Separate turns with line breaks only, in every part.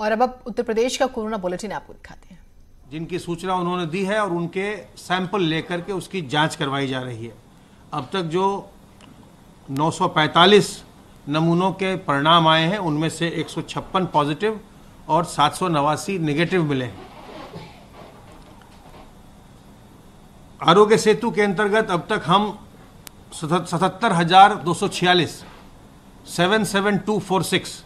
और अब उत्तर प्रदेश का कोरोना बुलेटिन आपको दिखाते हैं।
जिनकी सूचना उन्होंने दी है और उनके सैंपल लेकर के उसकी जांच करवाई जा रही है। अब तक जो 945 नमूनों के परिणाम आए हैं उनमें से 156 पॉजिटिव और 789 नेगेटिव मिले हैं। आरोग्य सेतु के अंतर्गत अब तक हम 77,246 77246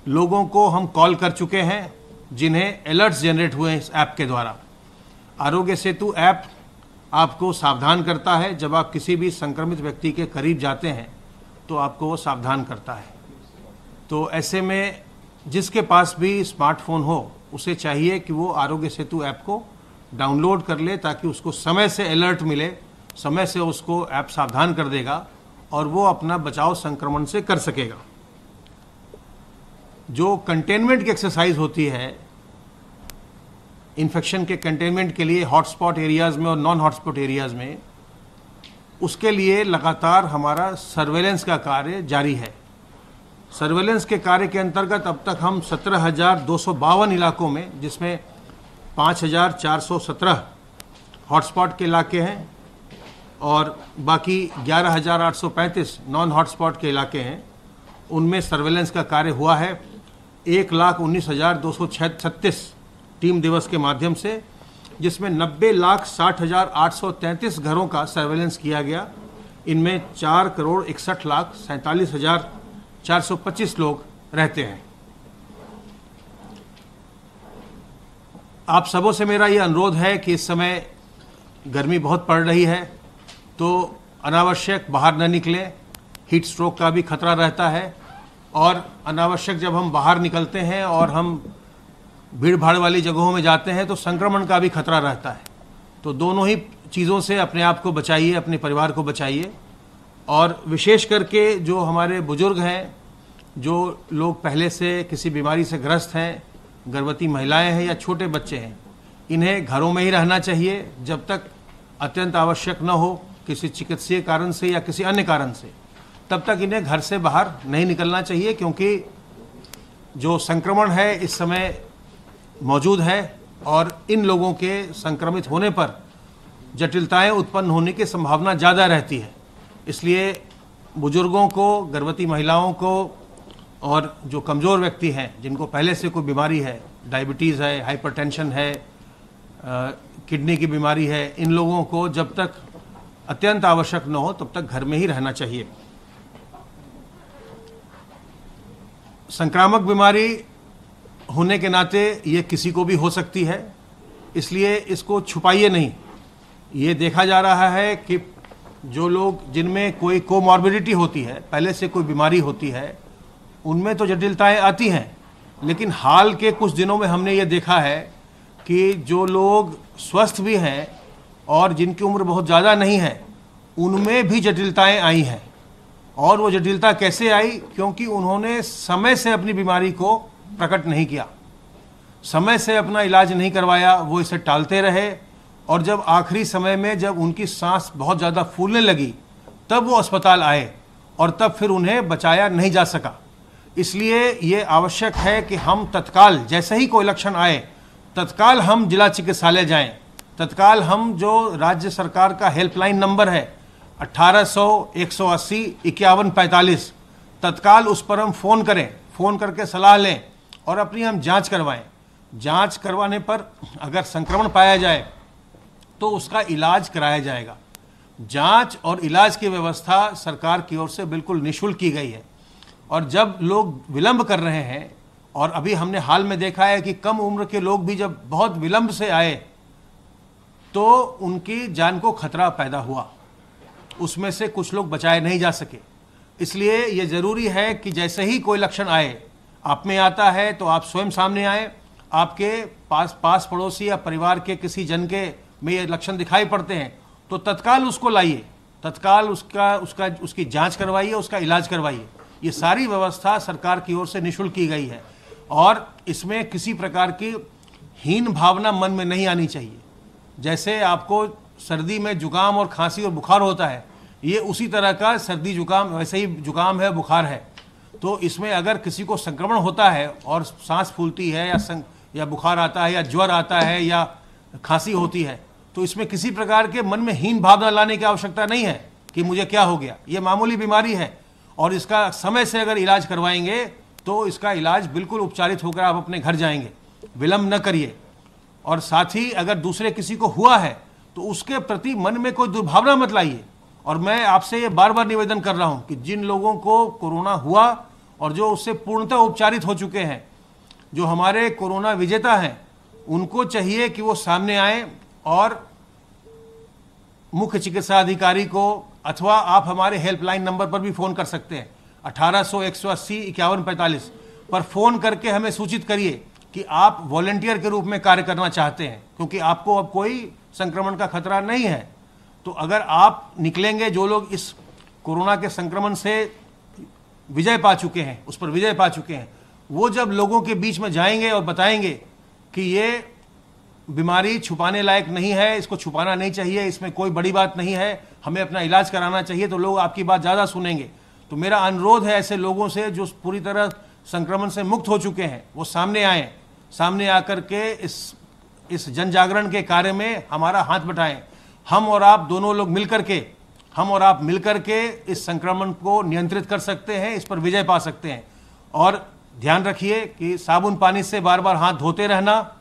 लोगों को हम कॉल कर चुके हैं, जिन्हें अलर्ट्स जनरेट हुए हैं इस ऐप के द्वारा। आरोग्य सेतु ऐप आपको सावधान करता है। जब आप किसी भी संक्रमित व्यक्ति के करीब जाते हैं तो आपको वो सावधान करता है। तो ऐसे में जिसके पास भी स्मार्टफोन हो उसे चाहिए कि वो आरोग्य सेतु ऐप को डाउनलोड कर ले, ताकि उसको समय से अलर्ट मिले, समय से उसको ऐप सावधान कर देगा और वो अपना बचाव संक्रमण से कर सकेगा। जो कंटेनमेंट की एक्सरसाइज होती है इन्फेक्शन के कंटेनमेंट के लिए हॉटस्पॉट एरियाज़ में और नॉन हॉटस्पॉट एरियाज़ में, उसके लिए लगातार हमारा सर्वेलेंस का कार्य जारी है। सर्वेलेंस के कार्य के अंतर्गत अब तक हम 17,252 इलाकों में, जिसमें 5,417 हॉटस्पॉट के इलाके हैं और बाकी 11,835 नॉन हॉटस्पॉट के इलाके हैं, उनमें सर्वेलेंस का कार्य हुआ है। 1,19,236 टीम दिवस के माध्यम से, जिसमें 90,60,833 घरों का सर्वेलेंस किया गया। इनमें 4,61,47,425 लोग रहते हैं। आप सबों से मेरा ये अनुरोध है कि इस समय गर्मी बहुत पड़ रही है, तो अनावश्यक बाहर न निकलें। हीट स्ट्रोक का भी खतरा रहता है और अनावश्यक जब हम बाहर निकलते हैं और हम भीड़ भाड़ वाली जगहों में जाते हैं तो संक्रमण का भी खतरा रहता है। तो दोनों ही चीज़ों से अपने आप को बचाइए, अपने परिवार को बचाइए। और विशेष करके जो हमारे बुजुर्ग हैं, जो लोग पहले से किसी बीमारी से ग्रस्त हैं, गर्भवती महिलाएं हैं या छोटे बच्चे हैं, इन्हें घरों में ही रहना चाहिए जब तक अत्यंत आवश्यक न हो, किसी चिकित्सीय कारण से या किसी अन्य कारण से, तब तक इन्हें घर से बाहर नहीं निकलना चाहिए, क्योंकि जो संक्रमण है इस समय मौजूद है और इन लोगों के संक्रमित होने पर जटिलताएं उत्पन्न होने की संभावना ज़्यादा रहती है। इसलिए बुजुर्गों को, गर्भवती महिलाओं को और जो कमज़ोर व्यक्ति हैं, जिनको पहले से कोई बीमारी है, डायबिटीज़ है, हाइपरटेंशन है, किडनी की बीमारी है, इन लोगों को जब तक अत्यंत आवश्यक न हो तब तक घर में ही रहना चाहिए। संक्रामक बीमारी होने के नाते ये किसी को भी हो सकती है, इसलिए इसको छुपाइए नहीं। ये देखा जा रहा है कि जो लोग जिनमें कोई कोमॉर्बिडिटी होती है, पहले से कोई बीमारी होती है, उनमें तो जटिलताएं आती हैं, लेकिन हाल के कुछ दिनों में हमने ये देखा है कि जो लोग स्वस्थ भी हैं और जिनकी उम्र बहुत ज़्यादा नहीं है, उनमें भी जटिलताएं आई हैं। और वो जटिलता कैसे आई? क्योंकि उन्होंने समय से अपनी बीमारी को प्रकट नहीं किया, समय से अपना इलाज नहीं करवाया, वो इसे टालते रहे और जब आखिरी समय में जब उनकी सांस बहुत ज़्यादा फूलने लगी तब वो अस्पताल आए और तब फिर उन्हें बचाया नहीं जा सका। इसलिए ये आवश्यक है कि हम तत्काल, जैसे ही कोई लक्षण आए, तत्काल हम जिला चिकित्सालय जाएं। तत्काल हम जो राज्य सरकार का हेल्पलाइन नंबर है 1800-180-5145, तत्काल उस पर हम फ़ोन करें, फ़ोन करके सलाह लें और अपनी हम जांच करवाएं। जांच करवाने पर अगर संक्रमण पाया जाए तो उसका इलाज कराया जाएगा। जांच और इलाज की व्यवस्था सरकार की ओर से बिल्कुल निःशुल्क की गई है। और जब लोग विलंब कर रहे हैं, और अभी हमने हाल में देखा है कि कम उम्र के लोग भी जब बहुत विलंब से आए तो उनकी जान को खतरा पैदा हुआ, उसमें से कुछ लोग बचाए नहीं जा सके। इसलिए ये ज़रूरी है कि जैसे ही कोई लक्षण आए, आप में आता है तो आप स्वयं सामने आए, आपके पास पड़ोसी या परिवार के किसी जन के में ये लक्षण दिखाई पड़ते हैं तो तत्काल उसको लाइए, तत्काल उसकी जांच करवाइए, उसका इलाज करवाइए। ये सारी व्यवस्था सरकार की ओर से निःशुल्क की गई है और इसमें किसी प्रकार की हीन भावना मन में नहीं आनी चाहिए। जैसे आपको सर्दी में जुकाम और खांसी और बुखार होता है, ये उसी तरह का सर्दी जुकाम, वैसे ही जुकाम है, बुखार है। तो इसमें अगर किसी को संक्रमण होता है और सांस फूलती है या बुखार आता है या ज्वर आता है या खांसी होती है, तो इसमें किसी प्रकार के मन में हीन भावना लाने की आवश्यकता नहीं है कि मुझे क्या हो गया। ये मामूली बीमारी है और इसका समय से अगर इलाज करवाएंगे तो इसका इलाज बिल्कुल उपचारित होकर आप अपने घर जाएंगे। विलंब न करिए। और साथ ही अगर दूसरे किसी को हुआ है तो उसके प्रति मन में कोई दुर्भावना मत लाइए। और मैं आपसे ये बार बार निवेदन कर रहा हूं कि जिन लोगों को कोरोना हुआ और जो उससे पूर्णतः उपचारित हो चुके हैं, जो हमारे कोरोना विजेता हैं, उनको चाहिए कि वो सामने आए और मुख्य चिकित्सा अधिकारी को, अथवा आप हमारे हेल्पलाइन नंबर पर भी फोन कर सकते हैं 1800 180 5145 पर फोन करके हमें सूचित करिए कि आप वॉलंटियर के रूप में कार्य करना चाहते हैं, क्योंकि आपको अब कोई संक्रमण का खतरा नहीं है। तो अगर आप निकलेंगे, जो लोग इस कोरोना के संक्रमण से विजय पा चुके हैं, उस पर विजय पा चुके हैं, वो जब लोगों के बीच में जाएंगे और बताएंगे कि ये बीमारी छुपाने लायक नहीं है, इसको छुपाना नहीं चाहिए, इसमें कोई बड़ी बात नहीं है, हमें अपना इलाज कराना चाहिए, तो लोग आपकी बात ज़्यादा सुनेंगे। तो मेरा अनुरोध है ऐसे लोगों से जो पूरी तरह संक्रमण से मुक्त हो चुके हैं, वो सामने आए, सामने आकर के इस जन जागरण के कार्य में हमारा हाथ बटाएं। हम और आप दोनों लोग मिलकर के इस संक्रमण को नियंत्रित कर सकते हैं, इस पर विजय पा सकते हैं। और ध्यान रखिए कि साबुन पानी से बार बार हाथ धोते रहना,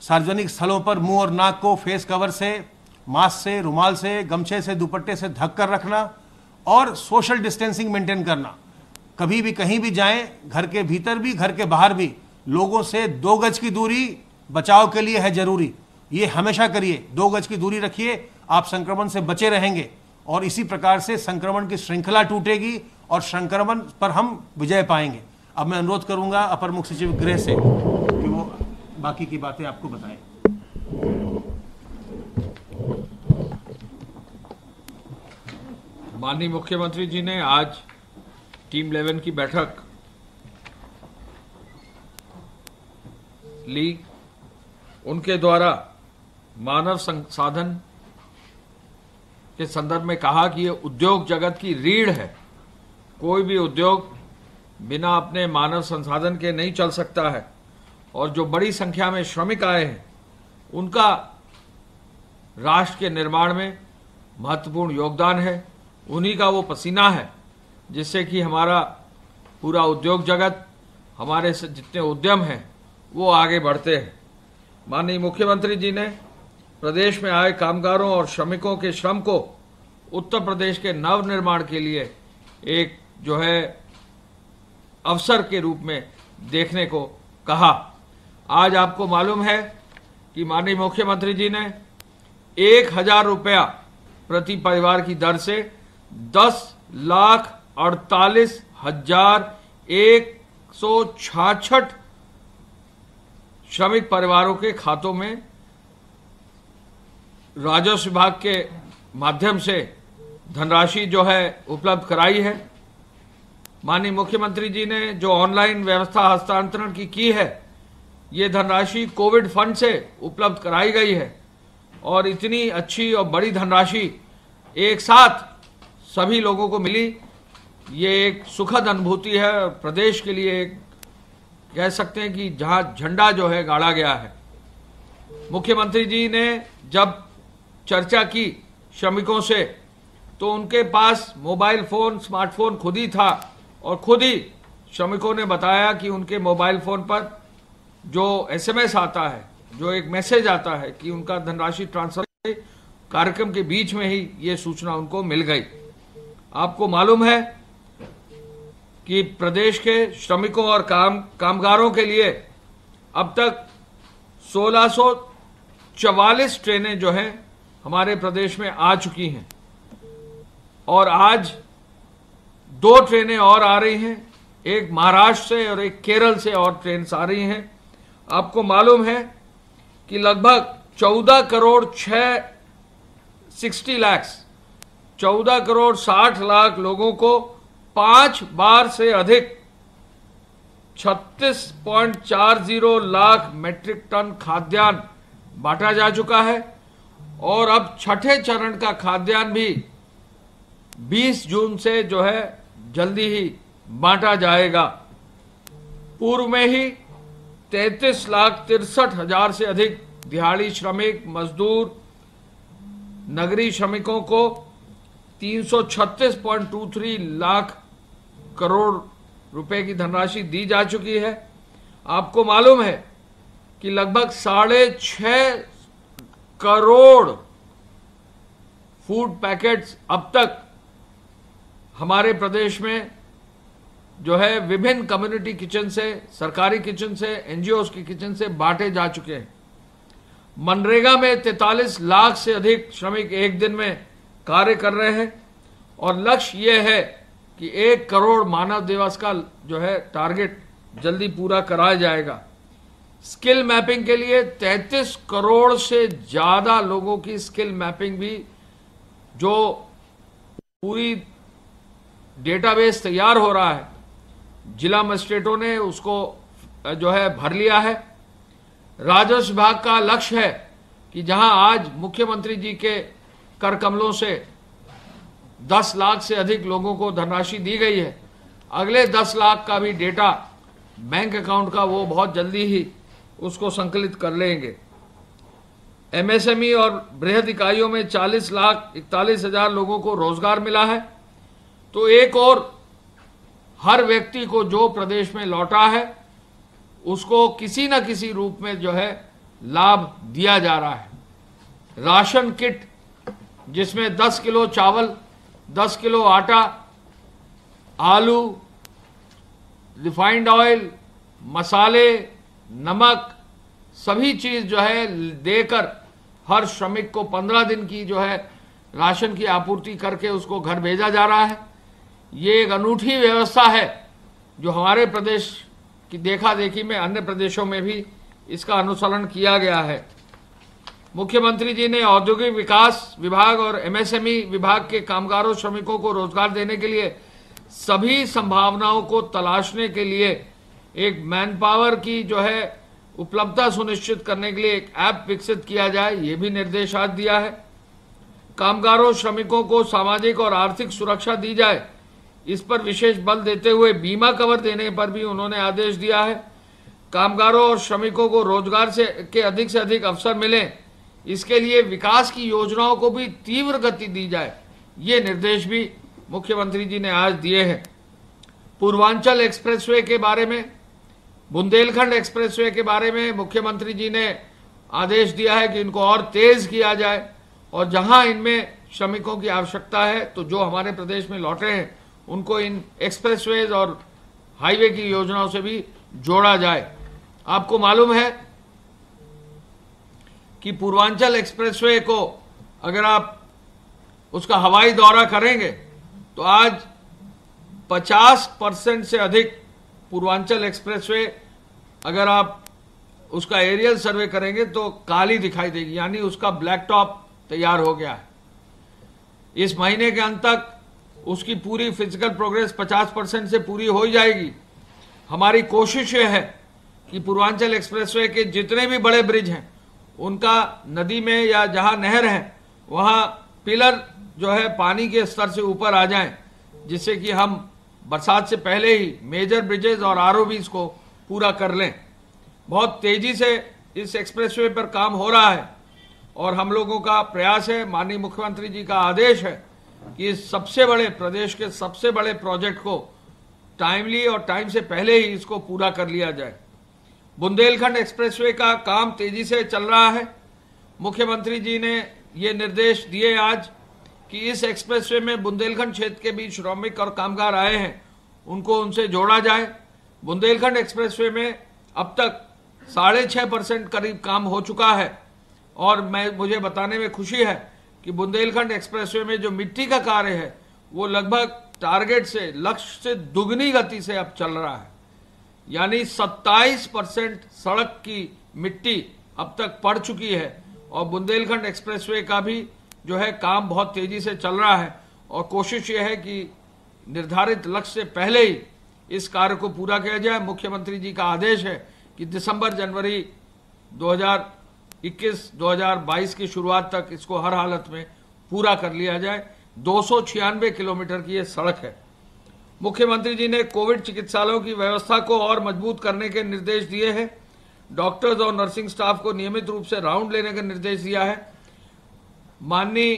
सार्वजनिक स्थलों पर मुंह और नाक को फेस कवर से, मास्क से, रुमाल से, गमछे से, दुपट्टे से ढक कर रखना और सोशल डिस्टेंसिंग मेंटेन करना। कभी भी कहीं भी जाएं, घर के भीतर भी, घर के बाहर भी, लोगों से 2 गज की दूरी बचाव के लिए है जरूरी। ये हमेशा करिए, 2 गज की दूरी रखिए, आप संक्रमण से बचे रहेंगे और इसी प्रकार से संक्रमण की श्रृंखला टूटेगी और संक्रमण पर हम विजय पाएंगे। अब मैं अनुरोध करूंगा अपर मुख्य सचिव गृह से कि वो बाकी की बातें आपको बताएं।
माननीय मुख्यमंत्री जी ने आज टीम 11 की बैठक ली। उनके द्वारा मानव संसाधन के संदर्भ में कहा कि ये उद्योग जगत की रीढ़ है। कोई भी उद्योग बिना अपने मानव संसाधन के नहीं चल सकता है और जो बड़ी संख्या में श्रमिक आए हैं उनका राष्ट्र के निर्माण में महत्वपूर्ण योगदान है। उन्हीं का वो पसीना है जिससे कि हमारा पूरा उद्योग जगत, हमारे जितने उद्यम हैं वो आगे बढ़ते हैं। माननीय मुख्यमंत्री जी ने प्रदेश में आए कामगारों और श्रमिकों के श्रम को उत्तर प्रदेश के नव निर्माण के लिए एक जो है अवसर के रूप में देखने को कहा। आज आपको मालूम है कि माननीय मुख्यमंत्री जी ने 1000 रुपया प्रति परिवार की दर से 10,48,166 श्रमिक परिवारों के खातों में राजस्व विभाग के माध्यम से धनराशि जो है उपलब्ध कराई है। माननीय मुख्यमंत्री जी ने जो ऑनलाइन व्यवस्था हस्तांतरण की है, ये धनराशि कोविड फंड से उपलब्ध कराई गई है और इतनी अच्छी और बड़ी धनराशि एक साथ सभी लोगों को मिली, ये एक सुखद अनुभूति है। और प्रदेश के लिए एक कह सकते हैं कि जहां झंडा जो है गाड़ा गया है। मुख्यमंत्री जी ने जब चर्चा की श्रमिकों से तो उनके पास मोबाइल फोन, स्मार्टफोन खुद ही था और खुद ही श्रमिकों ने बताया कि उनके मोबाइल फोन पर जो SMS आता है, जो एक मैसेज आता है कि उनका धनराशि ट्रांसफर, कार्यक्रम के बीच में ही ये सूचना उनको मिल गई। आपको मालूम है कि प्रदेश के श्रमिकों और कामगारों के लिए अब तक 1644 ट्रेनें जो हैं हमारे प्रदेश में आ चुकी हैं और आज 2 ट्रेनें और आ रही हैं, एक महाराष्ट्र से और एक केरल से और ट्रेन आ रही हैं। आपको मालूम है कि लगभग 14 करोड़ 60 लाख लोगों को 5 बार से अधिक 36.40 लाख मीट्रिक टन खाद्यान्न बांटा जा चुका है और अब छठे चरण का खाद्यान्न भी 20 जून से जो है जल्दी ही बांटा जाएगा। पूर्व में ही 33,63,000 से अधिक दिहाड़ी श्रमिक, मजदूर, नगरीय श्रमिकों को 336.23 लाख करोड़ रुपए की धनराशि दी जा चुकी है। आपको मालूम है कि लगभग 6.5 करोड़ फूड पैकेट्स अब तक हमारे प्रदेश में जो है विभिन्न कम्युनिटी किचन से, सरकारी किचन से, एनजीओस की किचन से बांटे जा चुके हैं। मनरेगा में 43 लाख से अधिक श्रमिक एक दिन में कार्य कर रहे हैं और लक्ष्य यह है कि 1 करोड़ मानव दिवस का जो है टारगेट जल्दी पूरा कराया जाएगा। स्किल मैपिंग के लिए 33 करोड़ से ज्यादा लोगों की स्किल मैपिंग भी जो पूरी डेटाबेस तैयार हो रहा है, जिला मजिस्ट्रेटों ने उसको जो है भर लिया है। राजस्व विभाग का लक्ष्य है कि जहां आज मुख्यमंत्री जी के कर कमलों से 10 लाख से अधिक लोगों को धनराशि दी गई है, अगले 10 लाख का भी डेटा बैंक अकाउंट का वो बहुत जल्दी ही उसको संकलित कर लेंगे। एमएसएमई और बृहद इकाइयों में 40,41,000 लोगों को रोजगार मिला है। तो एक और हर व्यक्ति को जो प्रदेश में लौटा है उसको किसी न किसी रूप में जो है लाभ दिया जा रहा है। राशन किट जिसमें 10 किलो चावल, 10 किलो आटा, आलू, रिफाइंड ऑयल, मसाले, नमक, सभी चीज जो है देकर हर श्रमिक को 15 दिन की जो है राशन की आपूर्ति करके उसको घर भेजा जा रहा है। ये एक अनूठी व्यवस्था है जो हमारे प्रदेश की देखा देखी में अन्य प्रदेशों में भी इसका अनुसरण किया गया है। मुख्यमंत्री जी ने औद्योगिक विकास विभाग और एमएसएमई विभाग के कामगारों श्रमिकों को रोजगार देने के लिए सभी संभावनाओं को तलाशने के लिए एक मैन पावर की जो है उपलब्धता सुनिश्चित करने के लिए एक ऐप विकसित किया जाए, ये भी निर्देश आज दिया है। कामगारों श्रमिकों को सामाजिक और आर्थिक सुरक्षा दी जाए, इस पर विशेष बल देते हुए बीमा कवर देने पर भी उन्होंने आदेश दिया है। कामगारों और श्रमिकों को रोजगार के अधिक अवसर मिले, इसके लिए विकास की योजनाओं को भी तीव्र गति दी जाए, ये निर्देश भी मुख्यमंत्री जी ने आज दिए हैं। पूर्वांचल एक्सप्रेसवे के बारे में, बुंदेलखंड एक्सप्रेसवे के बारे में मुख्यमंत्री जी ने आदेश दिया है कि इनको और तेज किया जाए और जहां इनमें श्रमिकों की आवश्यकता है तो जो हमारे प्रदेश में लौटे हैं उनको इन एक्सप्रेसवेज और हाईवे की योजनाओं से भी जोड़ा जाए। आपको मालूम है कि पूर्वांचल एक्सप्रेसवे को अगर आप उसका हवाई दौरा करेंगे तो आज 50% से अधिक पूर्वांचल एक्सप्रेसवे अगर आप उसका एरियल सर्वे करेंगे तो काली दिखाई देगी, यानी उसका ब्लैक टॉप तैयार हो गया है। इस महीने के अंत तक उसकी पूरी फिजिकल प्रोग्रेस 50% से पूरी हो जाएगी। हमारी कोशिश यह है कि पूर्वांचल एक्सप्रेसवे के जितने भी बड़े ब्रिज हैं उनका नदी में या जहां नहर है वहां पिलर जो है पानी के स्तर से ऊपर आ जाएं, जिससे कि हम बरसात से पहले ही मेजर ब्रिजेस और आरओबीज को पूरा कर लें। बहुत तेजी से इस एक्सप्रेसवे पर काम हो रहा है और हम लोगों का प्रयास है, माननीय मुख्यमंत्री जी का आदेश है कि इस सबसे बड़े प्रदेश के सबसे बड़े प्रोजेक्ट को टाइमली और टाइम से पहले ही इसको पूरा कर लिया जाए। बुंदेलखंड एक्सप्रेसवे का काम तेजी से चल रहा है। मुख्यमंत्री जी ने ये निर्देश दिए आज कि इस एक्सप्रेसवे में बुंदेलखंड क्षेत्र के भी श्रमिक और कामगार आए हैं, उनको उनसे जोड़ा जाए। बुंदेलखंड एक्सप्रेसवे में अब तक 6.5% करीब काम हो चुका है और मुझे बताने में खुशी है कि बुंदेलखंड एक्सप्रेसवे में जो मिट्टी का कार्य है वो लगभग टारगेट से, लक्ष्य से दुगनी गति से अब चल रहा है, यानी 27% सड़क की मिट्टी अब तक पड़ चुकी है और बुंदेलखंड एक्सप्रेसवे का भी जो है काम बहुत तेजी से चल रहा है और कोशिश ये है कि निर्धारित लक्ष्य से पहले ही इस कार्य को पूरा किया जाए। मुख्यमंत्री जी का आदेश है कि दिसंबर जनवरी 2021-2022 की शुरुआत तक इसको हर हालत में पूरा कर लिया जाए। 296 किलोमीटर की ये सड़क है। मुख्यमंत्री जी ने कोविड चिकित्सालयों की व्यवस्था को और मजबूत करने के निर्देश दिए हैं। डॉक्टर्स और नर्सिंग स्टाफ को नियमित रूप से राउंड लेने का निर्देश दिया है। माननीय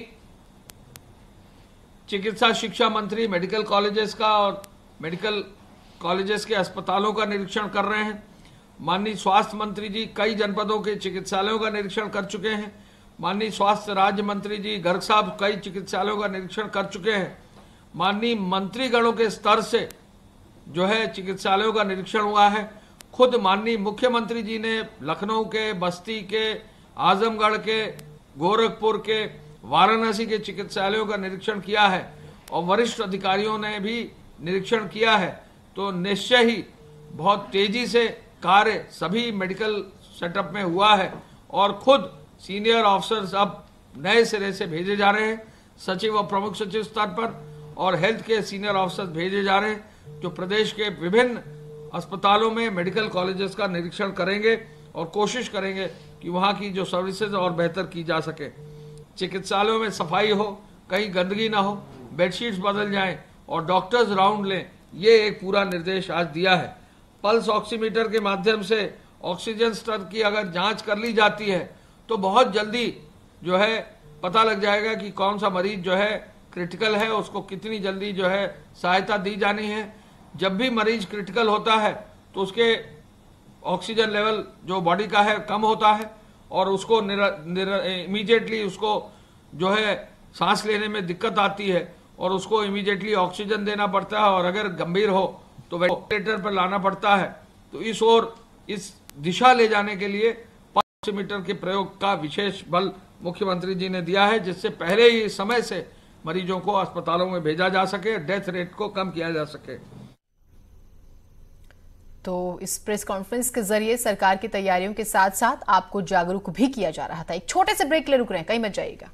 चिकित्सा शिक्षा मंत्री मेडिकल कॉलेजेस का और मेडिकल कॉलेजेस के अस्पतालों का निरीक्षण कर रहे हैं। माननीय स्वास्थ्य मंत्री जी कई जनपदों के चिकित्सालयों का निरीक्षण कर चुके हैं। माननीय स्वास्थ्य राज्य मंत्री जी गर्ग साहब कई चिकित्सालयों का निरीक्षण कर चुके हैं। माननीय मंत्रीगणों के स्तर से जो है चिकित्सालयों का निरीक्षण हुआ है। खुद माननीय मुख्यमंत्री जी ने लखनऊ के, बस्ती के, आजमगढ़ के, गोरखपुर के, वाराणसी के चिकित्सालयों का निरीक्षण किया है और वरिष्ठ अधिकारियों ने भी निरीक्षण किया है। तो निश्चय ही बहुत तेजी से कार्य सभी मेडिकल सेटअप में हुआ है और खुद सीनियर ऑफिसर्स अब नए सिरे से भेजे जा रहे हैं, सचिव और प्रमुख सचिव स्तर पर, और हेल्थ के सीनियर ऑफिसर्स भेजे जा रहे हैं जो प्रदेश के विभिन्न अस्पतालों में मेडिकल कॉलेजेस का निरीक्षण करेंगे और कोशिश करेंगे कि वहां की जो सर्विसेज और बेहतर की जा सके। चिकित्सालयों में सफाई हो, कहीं गंदगी ना हो, बेडशीट्स बदल जाएं और डॉक्टर्स राउंड लें, ये एक पूरा निर्देश आज दिया है। पल्स ऑक्सीमीटर के माध्यम से ऑक्सीजन स्तर की अगर जांच कर ली जाती है तो बहुत जल्दी जो है पता लग जाएगा कि कौन सा मरीज जो है क्रिटिकल है, उसको कितनी जल्दी जो है सहायता दी जानी है। जब भी मरीज क्रिटिकल होता है तो उसके ऑक्सीजन लेवल जो बॉडी का है कम होता है और उसको इमीडिएटली उसको जो है सांस लेने में दिक्कत आती है और उसको इमीडिएटली ऑक्सीजन देना पड़ता है और अगर गंभीर हो तो वेंटिलेटर पर लाना पड़ता है। तो इस ओर इस दिशा ले जाने के लिए पल्स ऑक्सीमीटर के प्रयोग का विशेष बल मुख्यमंत्री जी ने दिया है, जिससे पहले ही समय से मरीजों को अस्पतालों में भेजा जा सके, डेथ रेट को कम किया जा सके।
तो इस प्रेस कॉन्फ्रेंस के जरिए सरकार की तैयारियों के साथ साथ आपको जागरूक भी किया जा रहा था। एक छोटे से ब्रेक ले रुक रहे हैं, कहीं मत जाइएगा।